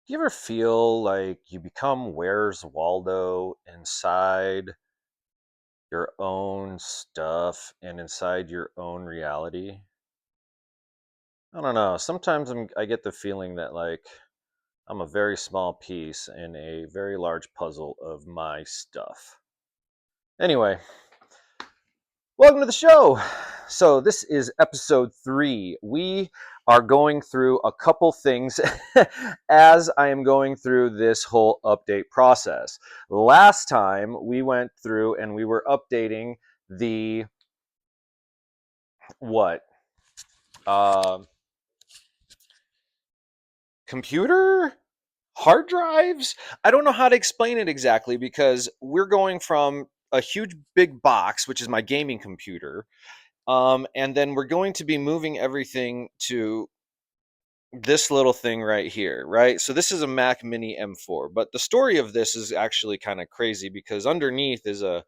Do you ever feel like you become Where's Waldo inside your own stuff and inside your own reality? I don't know. Sometimes I get the feeling that like I'm a very small piece in a very large puzzle of my stuff. Anyway, welcome to the show. So, this is episode 3. We are going through a couple things as I am going through this whole update process. Last time we went through and we were updating the what? Um Computer? Hard drives? I don't know how to explain it exactly because we're going from a huge big box, which is my gaming computer, and then we're going to be moving everything to this little thing right here, right? So this is a Mac Mini M4, but the story of this is actually kind of crazy because underneath is a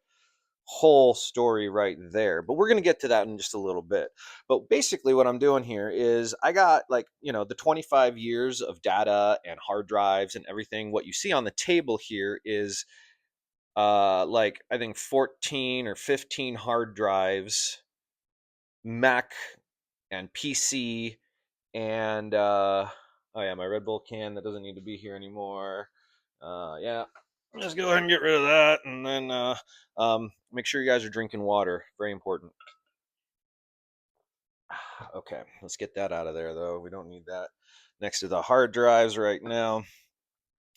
whole story right there. But we're going to get to that in just a little bit. But basically what I'm doing here is I got the 25 years of data and hard drives and everything. What you see on the table here is I think 14 or 15 hard drives, Mac and PC, and oh yeah, my Red Bull can that doesn't need to be here anymore. Yeah, just go ahead and get rid of that, and then make sure you guys are drinking water. Very important. Okay, let's get that out of there though. We don't need that next to the hard drives right now.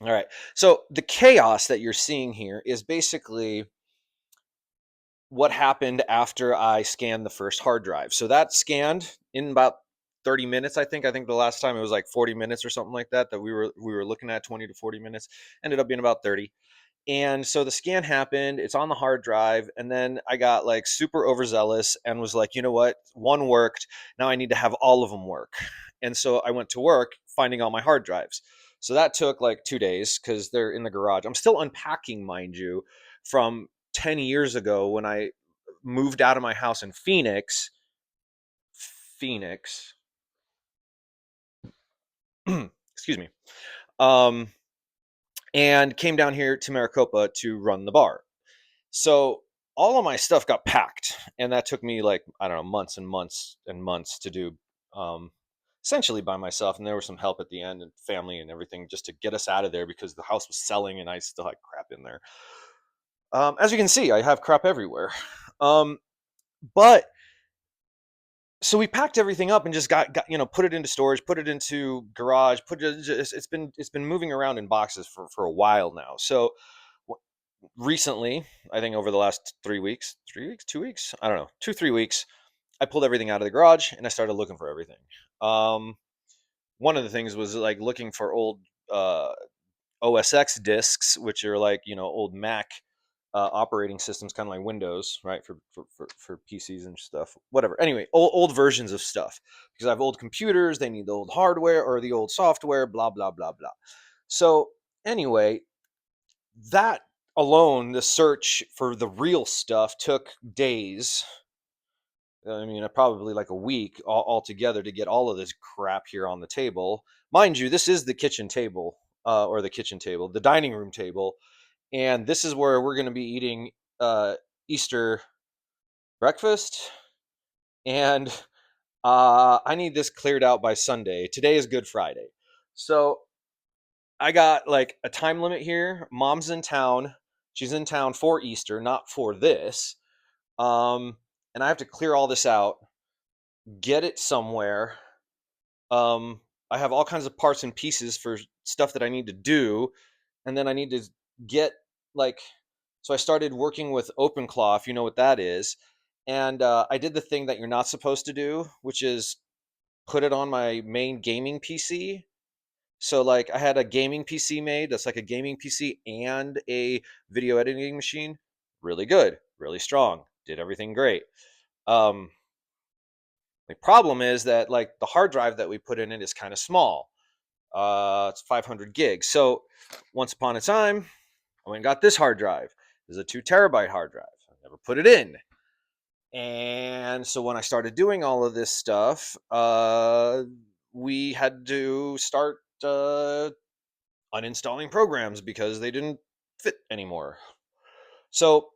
All right. So the chaos that you're seeing here is basically what happened after I scanned the first hard drive. So that scanned in about 30 minutes, I think. I think the last time it was like 40 minutes or something like that we were looking at. 20 to 40 minutes. Ended up being about 30. And so the scan happened, it's on the hard drive, and then I got like super overzealous and was like, you know what? One worked. Now I need to have all of them work. And so I went to work finding all my hard drives. So that took like 2 days because they're in the garage. I'm still unpacking, mind you, from 10 years ago when I moved out of my house in Phoenix. Phoenix. Excuse me. Um, and came down here to Maricopa to run the bar. So all of my stuff got packed, and that took me like I don't know months and months and months to do, um, essentially by myself. And there was some help at the end and family and everything just to get us out of there because the house was selling and I still had crap in there. As you can see, I have crap everywhere. Um, but so we packed everything up and just got put it into storage, put it into garage, put it. It's been moving around in boxes for a while now. So recently, I think over the last 3 weeks, 3 weeks, 2 weeks, I don't know, 2, 3 weeks, I pulled everything out of the garage and I started looking for everything. Um, One of the things was like looking for old uh, OSX discs, which are like old Mac operating systems, kind of like Windows, right? For PCs and stuff, whatever. Anyway, old versions of stuff because I have old computers. They need the old hardware or the old software. Blah blah blah blah. So anyway, that alone, the search for the real stuff took days. I mean, probably like a week altogether to get all of this crap here on the table. Mind you, this is the kitchen table, the dining room table, and this is where we're going to be eating Easter breakfast. And I need this cleared out by Sunday. Today is Good Friday, so I got like a time limit here. Mom's in town. She's in town for Easter, not for this. Um, and I have to clear all this out, get it somewhere. Um, I have all kinds of parts and pieces for stuff that I need to do, and then I need to get like. So I started working with OpenClaw, if you know what that is, and I did the thing that you're not supposed to do, which is put it on my main gaming PC. So like I had a gaming PC made that's like a gaming PC and a video editing machine. Really good, really strong, did everything great. Um, the problem is that like the hard drive that we put in it is kind of small. It's 500 gigs. So once upon a time, I went and got this hard drive. This is a 2 terabyte hard drive. I never put it in. And so when I started doing all of this stuff, we had to start uninstalling programs because they didn't fit anymore. So,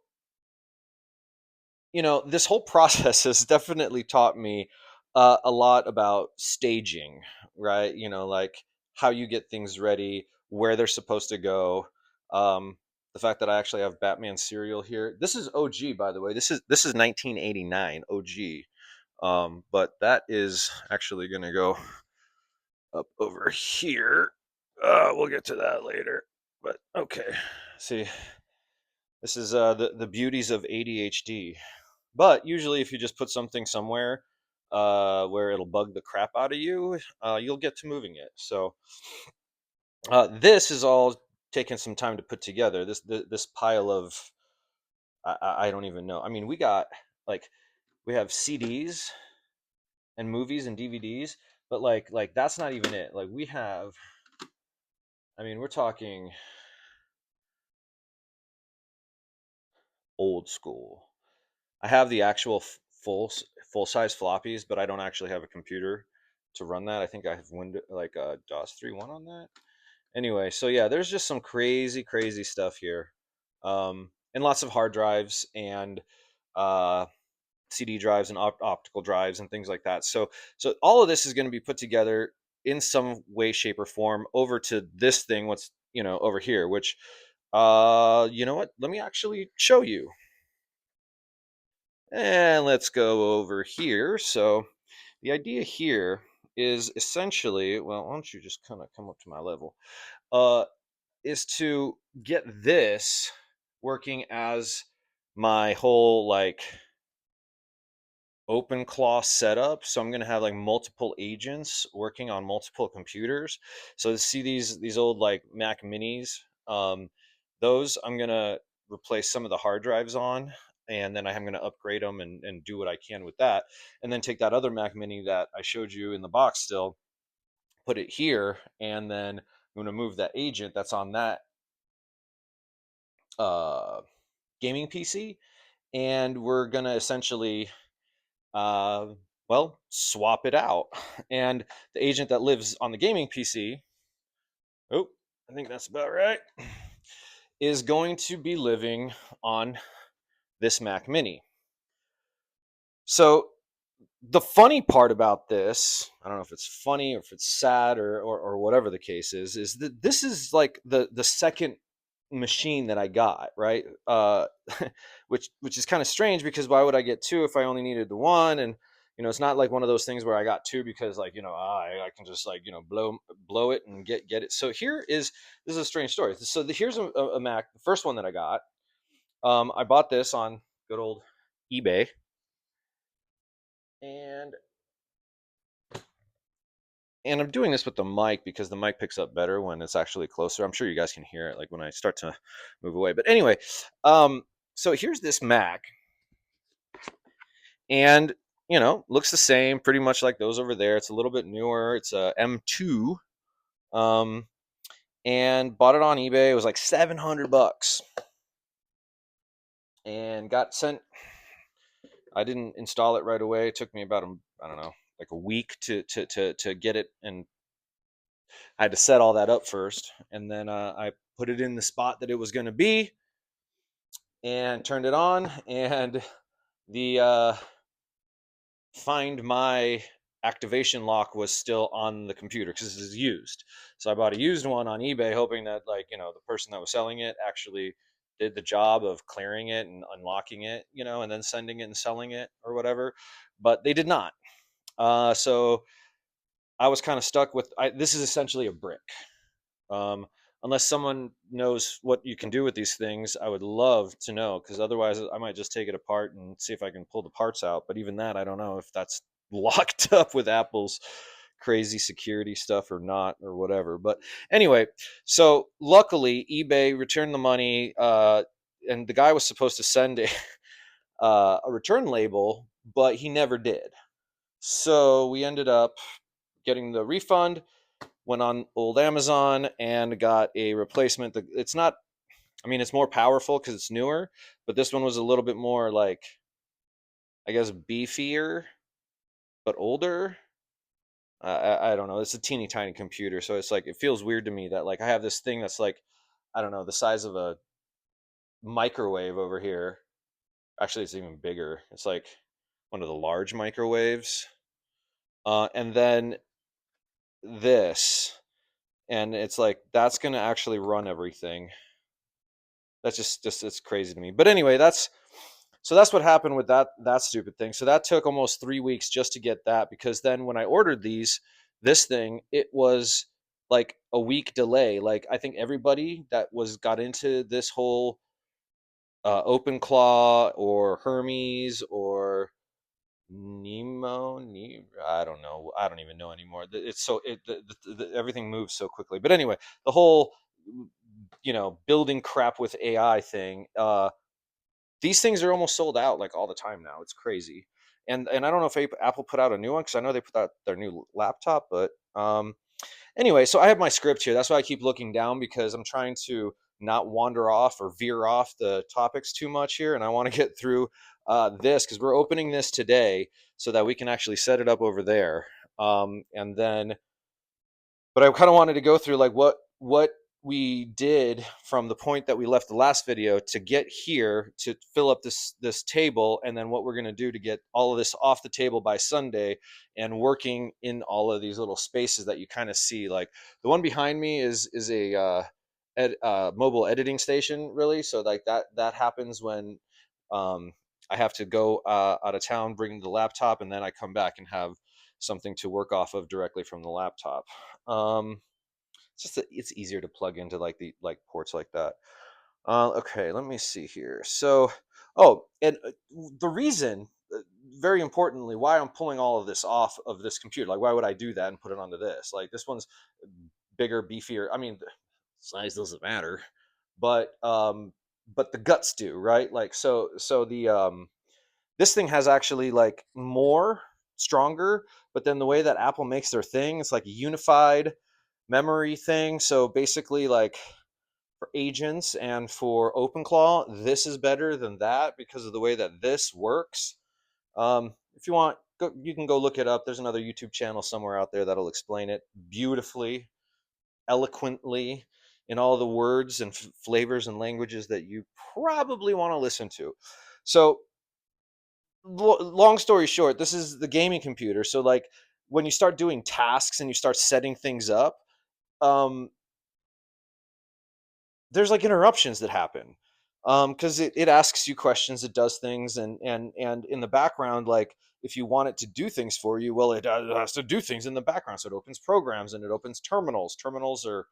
this whole process has definitely taught me a lot about staging, right? Like how you get things ready, where they're supposed to go. Um, the fact that I actually have Batman cereal here. This is OG, by the way. This is 1989 OG. But that is actually going to go up over here. We'll get to that later. But okay, see, this is the beauties of ADHD. But usually, if you just put something somewhere where it'll bug the crap out of you, you'll get to moving it. So this is all taking some time to put together. This pile of I don't even know. I mean, like we have CDs and movies and DVDs, but like that's not even it. Like we have, I mean, we're talking old school. I have the actual full size floppies, but I don't actually have a computer to run that. I think I have Windows like DOS 3.1 on that. Anyway, so yeah, there's just some crazy stuff here, and lots of hard drives and uh, CD drives and optical drives and things like that. So all of this is going to be put together in some way, shape, or form over to this thing. What's over here, which you know what? Let me actually show you. And let's go over here. So the idea here is essentially, well, why don't you just kind of come up to my level? Uh, is to get this working as my whole like open claw setup. So I'm going to have like multiple agents working on multiple computers. So to see these old like Mac minis, those I'm going to replace some of the hard drives on, and then I'm going to upgrade them and do what I can with that, and then take that other Mac mini that I showed you in the box still, put it here, and then I'm going to move that agent that's on that uh, gaming PC, and we're going to essentially uh, well, swap it out. And the agent that lives on the gaming PC, oh, I think that's about right, is going to be living on this Mac Mini. So the funny part about this, I don't know if it's funny or if it's sad or whatever the case is that this is like the second machine that I got, right? Which is kind of strange because why would I get two if I only needed the one? And it's not like one of those things where I got two because like I can just like blow it and get it. So this is a strange story. So here's a Mac, the first one that I got. I bought this on good old eBay, and I'm doing this with the mic because the mic picks up better when it's actually closer. I'm sure you guys can hear it like when I start to move away. But anyway, so here's this Mac, and looks the same, pretty much like those over there. It's a little bit newer. It's a M2, and bought it on eBay. It was like $700, and got sent. I didn't install it right away. It took me about I don't know, like a week to get it, and I had to set all that up first, and then I put it in the spot that it was going to be, and turned it on, and the find my activation lock was still on the computer because this is used. So I bought a used one on eBay, hoping that like the person that was selling it actually did the job of clearing it and unlocking it, and then sending it and selling it or whatever. But they did not. So I was kind of stuck with. This is essentially a brick. Um, unless someone knows what you can do with these things, I would love to know, because otherwise I might just take it apart and see if I can pull the parts out. But even that, I don't know if that's locked up with Apple's crazy security stuff or not or whatever. But anyway, so luckily eBay returned the money, and the guy was supposed to send a return label, but he never did. So we ended up getting the refund, went on old Amazon and got a replacement. It's not, I mean, it's more powerful because it's newer, but this one was a little bit more like, I guess, beefier, but older. I don't know. It's a teeny tiny computer, so it's like it feels weird to me that like I have this thing that's like, I don't know, the size of a microwave over here. Actually, it's even bigger. It's like one of the large microwaves. And then this, and it's like that's gonna actually run everything. That's just it's crazy to me. But anyway, that's what happened with that stupid thing. So that took almost 3 weeks just to get that, because then when I ordered this thing, it was like a week delay. Like I think everybody that was got into this whole Open Claw or Hermes or I don't know. I don't even know anymore. It's so everything moves so quickly. But anyway, the whole building crap with AI thing. These things are almost sold out like all the time now. It's crazy. And I don't know if Apple put out a new one, because I know they put out their new laptop. But anyway, so I have my script here. That's why I keep looking down, because I'm trying to not wander off or veer off the topics too much here, and I want to get through this, because we're opening this today so that we can actually set it up over there. And then but I kind of wanted to go through like what we did from the point that we left the last video to get here to fill up this table, and then what we're going to do to get all of this off the table by Sunday, and working in all of these little spaces that you kind of see. Like the one behind me is a mobile editing station, really. So like that happens when um, I have to go out of town, bring the laptop, and then I come back and have something to work off of directly from the laptop. Um, it's just it's easier to plug into like the ports like that. Okay, let me see here. So, oh, and the reason, very importantly, why I'm pulling all of this off of this computer, like why would I do that and put it onto this? Like this one's bigger, beefier. I mean, size doesn't matter, but the guts do, right? Like so the this thing has actually like more stronger, but then the way that Apple makes their thing, it's like a unified memory thing. So basically, like for agents and for OpenClaw, this is better than that because of the way that this works. If you want, you can go look it up. There's another YouTube channel somewhere out there that'll explain it beautifully, eloquently, in all the words and flavors and languages that you probably want to listen to. So long story short, this is the gaming computer. So like when you start doing tasks and you start setting things up, um, there's like interruptions that happen, because it asks you questions, it does things, and in the background, like if you want it to do things for you, well, it has to do things in the background. So it opens programs and it opens terminals. Terminals are,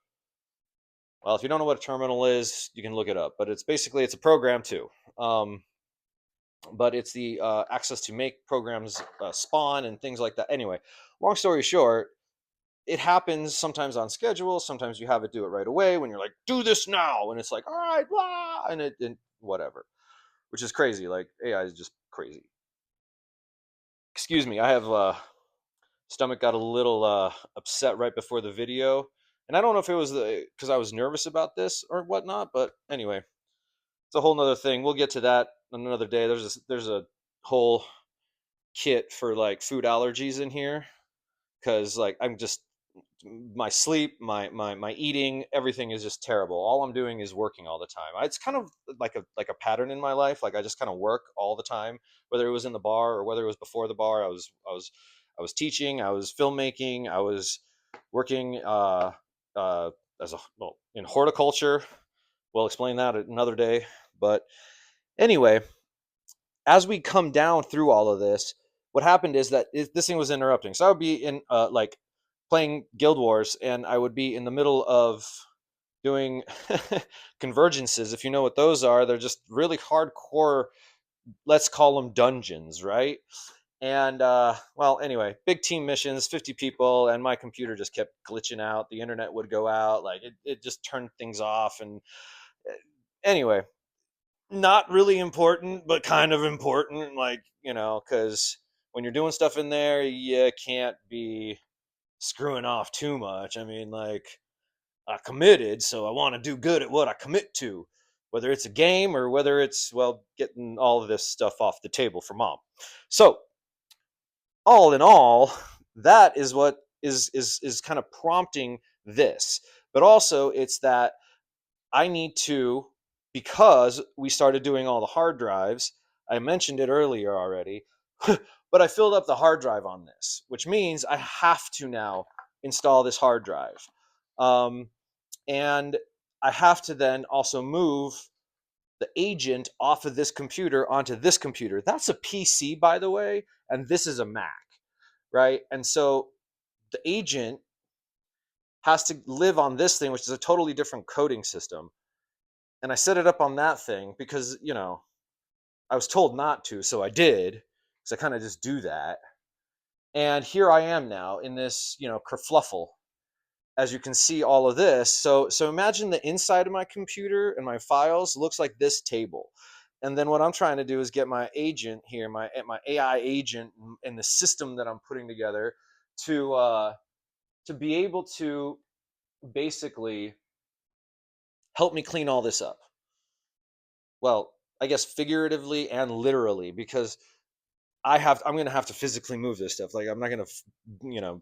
well, if you don't know what a terminal is, you can look it up, but it's basically it's a program too. Um, but it's the access to make programs spawn and things like that. Anyway, long story short, it happens sometimes on schedule. Sometimes you have it do it right away when you're like, do this now. And it's like, all right, blah, and whatever, which is crazy. Like AI is just crazy. Excuse me. I have stomach got a little upset right before the video. And I don't know if it was because I was nervous about this or whatnot, but anyway, it's a whole nother thing. We'll get to that another day. There's a whole kit for like food allergies in here, because like I'm just my sleep, my eating, everything is just terrible. All I'm doing is working all the time. It's kind of like a pattern in my life. Like I just kind of work all the time, whether it was in the bar or whether it was before the bar. I was teaching, I was filmmaking, I was working uh, as a well in horticulture. We'll explain that another day. But anyway, as we come down through all of this, what happened is that this thing was interrupting. So I would be in like playing Guild Wars, and I would be in the middle of doing convergences. If you know what those are, they're just really hardcore. Let's call them dungeons, right? And well, anyway, big team missions, 50 people, and my computer just kept glitching out. The internet would go out, like it just turned things off. And anyway, not really important, but kind of important, like, because when you're doing stuff in there, you can't be screwing off too much. I mean, like, I committed, so I want to do good at what I commit to, whether it's a game or whether it's, well, getting all of this stuff off the table for mom. So, all in all, that is what is kind of prompting this. But also it's that I need to, because we started doing all the hard drives, I mentioned it earlier already, but I filled up the hard drive on this, which means I have to now install this hard drive. And I have to then also move the agent off of this computer onto this computer. That's a PC, by the way, and this is a Mac, right? And so the agent has to live on this thing, which is a totally different coding system. And I set it up on that thing because, I was told not to, so I did, because I kind of just do that. And here I am now in this, kerfluffle. As you can see all of this. So imagine the inside of my computer and my files looks like this table. And then what I'm trying to do is get my agent here, my AI agent and the system that I'm putting together to be able to basically help me clean all this up. Well, I guess figuratively and literally, because I'm gonna have to physically move this stuff. Like I'm not gonna,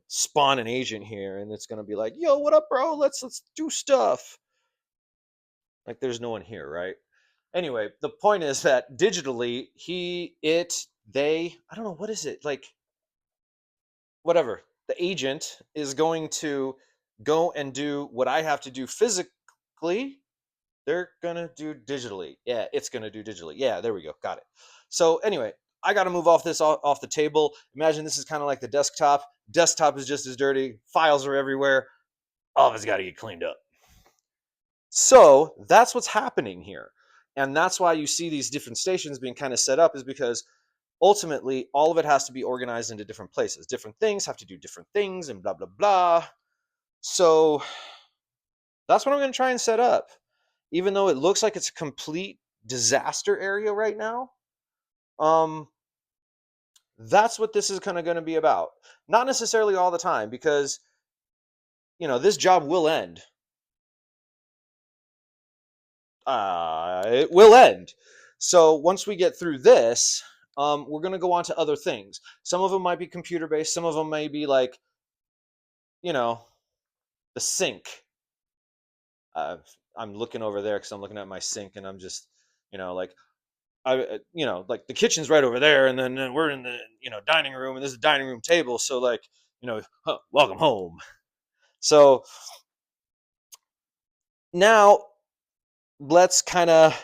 spawn an agent here and it's gonna be like, yo, what up, bro? Let's do stuff. Like there's no one here, right? Anyway, the point is that digitally, they, I don't know, what is it? Like, whatever. The agent is going to go and do what I have to do physically. They're going to do digitally. Yeah, it's going to do digitally. Yeah, there we go. Got it. So, anyway, I got to move off the table. Imagine this is kind of like the desktop. Desktop is just as dirty. Files are everywhere. All of it's got to get cleaned up. So that's what's happening here. And that's why you see these different stations being kind of set up, is because ultimately all of it has to be organized into different places. Different things have to do different things and blah, blah, blah. So that's what I'm going to try and set up. Even though it looks like it's a complete disaster area right now, that's what this is kind of going to be about. Not necessarily all the time, because, this job will end. It will end. So once we get through this, we're going to go on to other things. Some of them might be computer based. Some of them may be like, the sink. I'm looking over there because I'm looking at my sink, and I'm just, like like the kitchen's right over there, and then we're in the, dining room, and this is a dining room table. So like, welcome home. So now let's kind of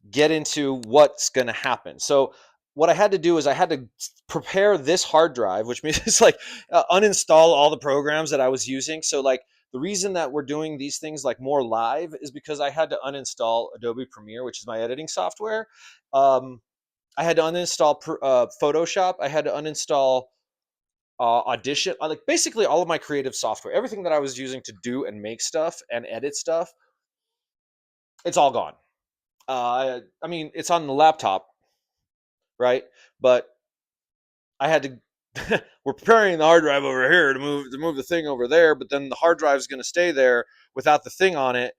get into what's going to happen. So what I had to do is I had to prepare this hard drive, which means it's like uninstall all the programs that I was using. So like the reason that we're doing these things like more live is because I had to uninstall Adobe Premiere, which is my editing software. I had to uninstall Photoshop. I had to uninstall Audition. Like basically all of my creative software, everything that I was using to do and make stuff and edit stuff, it's all gone. I mean, it's on the laptop, right? But I had to. We're preparing the hard drive over here to move the thing over there, but then the hard drive is going to stay there without the thing on it,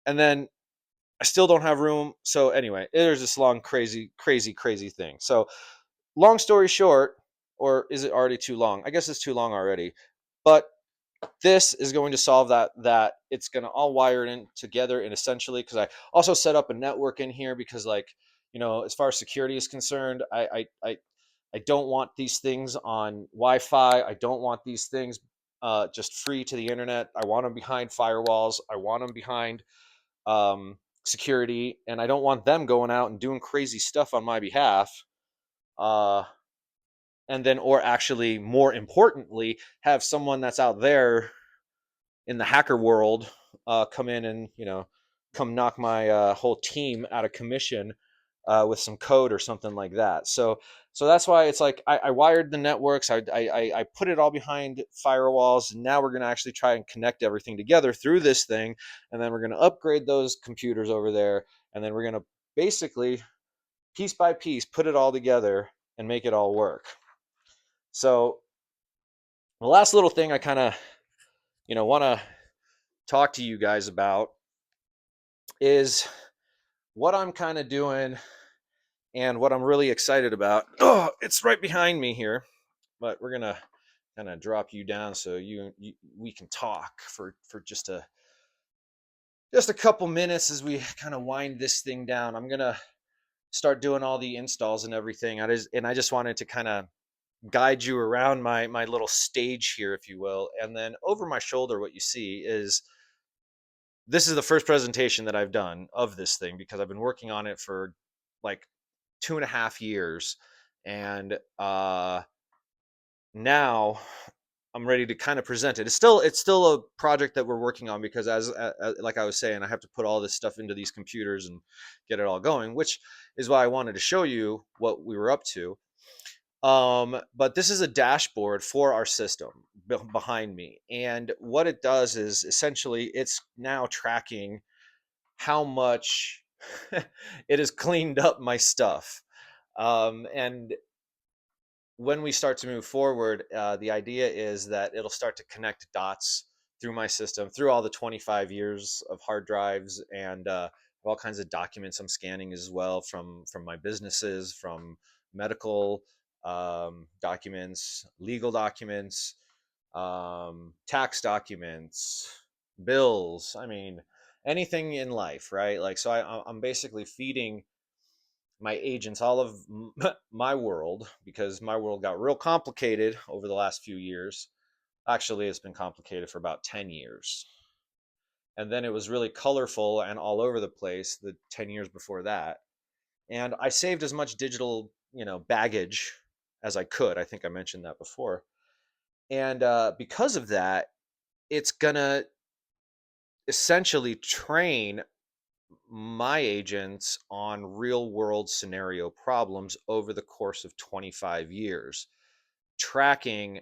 and then I still don't have room. So anyway, there's this long, crazy, crazy, crazy thing. So long story short, or is it already too long? I guess it's too long already. But this is going to solve that it's going to all wire in together, and essentially, because I also set up a network in here, because like, as far as security is concerned, I don't want these things on Wi-Fi. I don't want these things just free to the internet. I want them behind firewalls. I want them behind security, and I don't want them going out and doing crazy stuff on my behalf. And then, or actually, more importantly, have someone that's out there in the hacker world come in and come knock my whole team out of commission with some code or something like that. So that's why it's like I wired the networks. I put it all behind firewalls, and now we're going to actually try and connect everything together through this thing, and then we're going to upgrade those computers over there, and then we're going to basically piece by piece put it all together and make it all work. So the last little thing I kind of want to talk to you guys about is what I'm kind of doing and what I'm really excited about. Oh, it's right behind me here, but we're gonna kind of drop you down so we can talk for just a couple minutes as we kind of wind this thing down. I'm gonna start doing all the installs and everything. I just wanted to kind of guide you around my little stage here, if you will. And then over my shoulder, what you see is this is the first presentation that I've done of this thing, because I've been working on it for like 2.5 years, and now I'm ready to kind of present it. It's still a project that we're working on, because as like I was saying, I have to put all this stuff into these computers and get it all going, which is why I wanted to show you what we were up to. But this is a dashboard for our system behind me, and what it does is essentially it's now tracking how much it has cleaned up my stuff. And when we start to move forward, the idea is that it'll start to connect dots through my system, through all the 25 years of hard drives, and all kinds of documents I'm scanning as well, from my businesses, from medical documents, legal documents, tax documents, bills. I mean, anything in life, right? Like, so I'm basically feeding my agents all of my world, because my world got real complicated over the last few years. Actually, it's been complicated for about 10 years. And then it was really colorful and all over the place the 10 years before that. And I saved as much digital, baggage as I could. I think I mentioned that before. And because of that, it's going to essentially train my agents on real world scenario problems over the course of 25 years, tracking,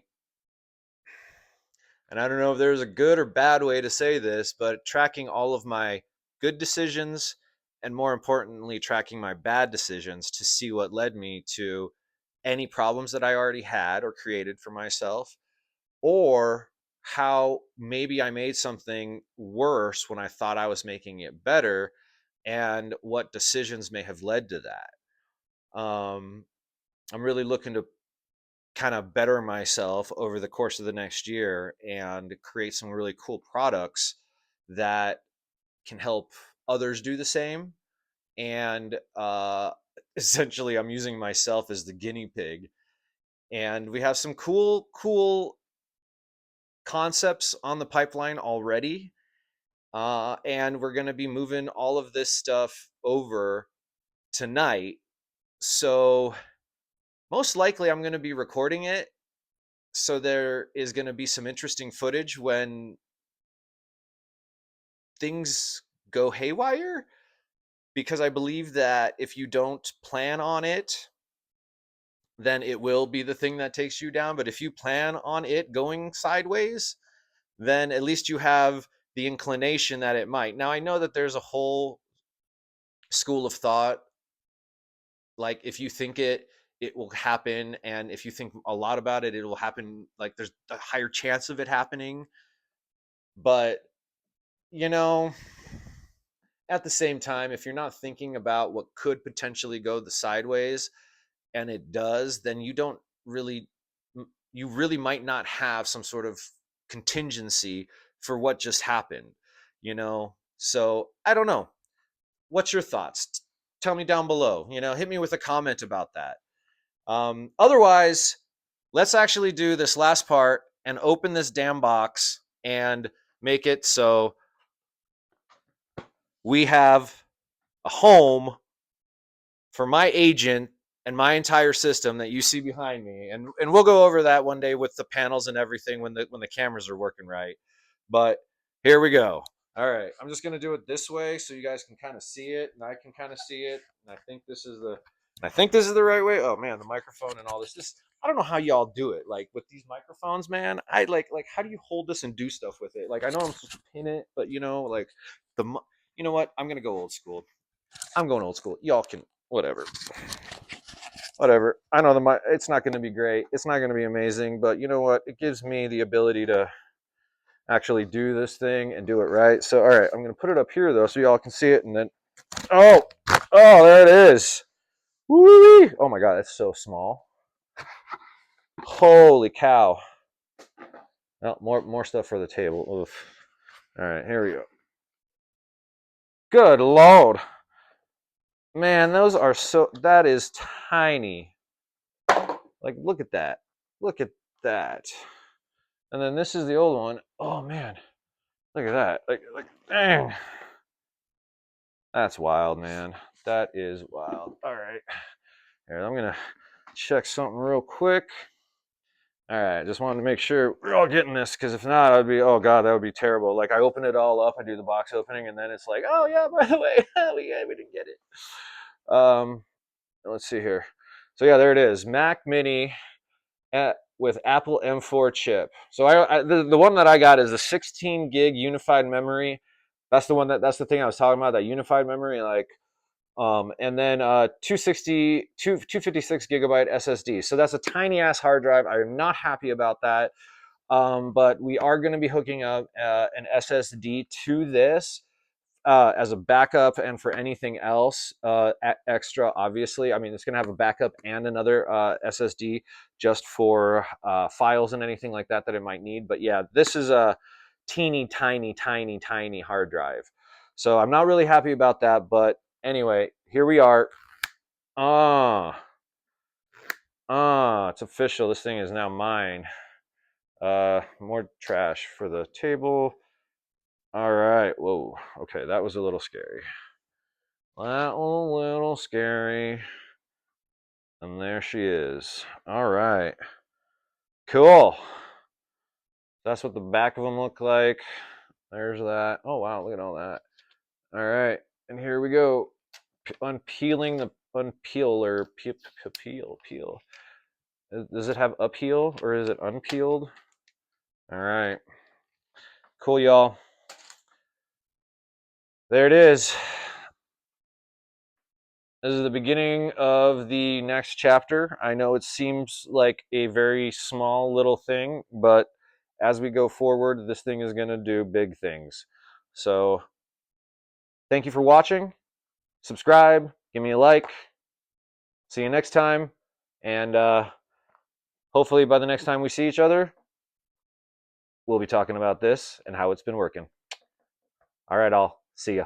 and I don't know if there's a good or bad way to say this, but tracking all of my good decisions, and more importantly, tracking my bad decisions to see what led me to any problems that I already had or created for myself, or how maybe I made something worse when I thought I was making it better, and what decisions may have led to that. I'm really looking to kind of better myself over the course of the next year and create some really cool products that can help others do the same. And essentially, I'm using myself as the guinea pig. And we have some cool concepts on the pipeline already. And we're going to be moving all of this stuff over tonight. So most likely I'm going to be recording it. So there is going to be some interesting footage when things go haywire, because I believe that if you don't plan on it, then it will be the thing that takes you down. But if you plan on it going sideways, then at least you have the inclination that it might. Now, I know that there's a whole school of thought, like if you think it will happen, and if you think a lot about it, it will happen. Like there's a higher chance of it happening. But you know at the same time, if you're not thinking about what could potentially go the sideways, and it does, then really you really might not have some sort of contingency for what just happened. So I don't know. What's your thoughts? Tell me down below. Hit me with a comment about that. Otherwise, let's actually do this last part and open this damn box and make it so we have a home for my agent and my entire system that you see behind me. And we'll go over that one day with the panels and everything when the cameras are working right. But here we go. All right, I'm just gonna do it this way so you guys can kind of see it, and I can kind of see it. And I think this is the right way. Oh man, the microphone and all this. I don't know how y'all do it. Like with these microphones, man. I like how do you hold this and do stuff with it? Like I know I'm supposed to pin it, but like the you know what? I'm gonna go old school. I'm going old school. Y'all can whatever. Whatever. I know it's not going to be great. It's not going to be amazing, but you know what? It gives me the ability to actually do this thing and do it right. So, all right, I'm going to put it up here though, so y'all can see it. And then, oh, there it is. Woo! Oh my God, that's so small. Holy cow! Well, more stuff for the table. Oof. All right, here we go. Good Lord. Man, those are that is tiny. Like, look at that. Look at that. And then this is the old one. Oh, man. Look at that. Like, dang. That's wild, man. That is wild. All right. Here, I'm going to check something real quick. All right. Just wanted to make sure we're all getting this, because if not, I'd be, oh, God, that would be terrible. Like, I open it all up, I do the box opening, and then it's like, oh, yeah, by the way, we didn't get it. Let's see here. So, yeah, there it is. Mac Mini with Apple M4 chip. So the one that I got is the 16 gig unified memory. That's the thing I was talking about, that unified memory, like, and then 256 gigabyte SSD. So that's a tiny ass hard drive. I'm not happy about that. But we are going to be hooking up an SSD to this as a backup, and for anything else extra, obviously. I mean, it's going to have a backup and another SSD just for files and anything like that it might need. But yeah, this is a teeny tiny hard drive. So I'm not really happy about that. But anyway, here we are. It's official. This thing is now mine. More trash for the table. All right. Whoa. Okay, that was a little scary. That was a little scary. And there she is. All right. Cool. That's what the back of them look like. There's that. Oh, wow. Look at all that. All right. And here we go. Unpeeling the unpeel. Peel. Does it have upheal or is it unpeeled? All right. Cool, y'all. There it is. This is the beginning of the next chapter. I know it seems like a very small little thing, but as we go forward, this thing is going to do big things. So thank you for watching. Subscribe. Give me a like. See you next time. And hopefully by the next time we see each other, we'll be talking about this and how it's been working. All right, all. See ya.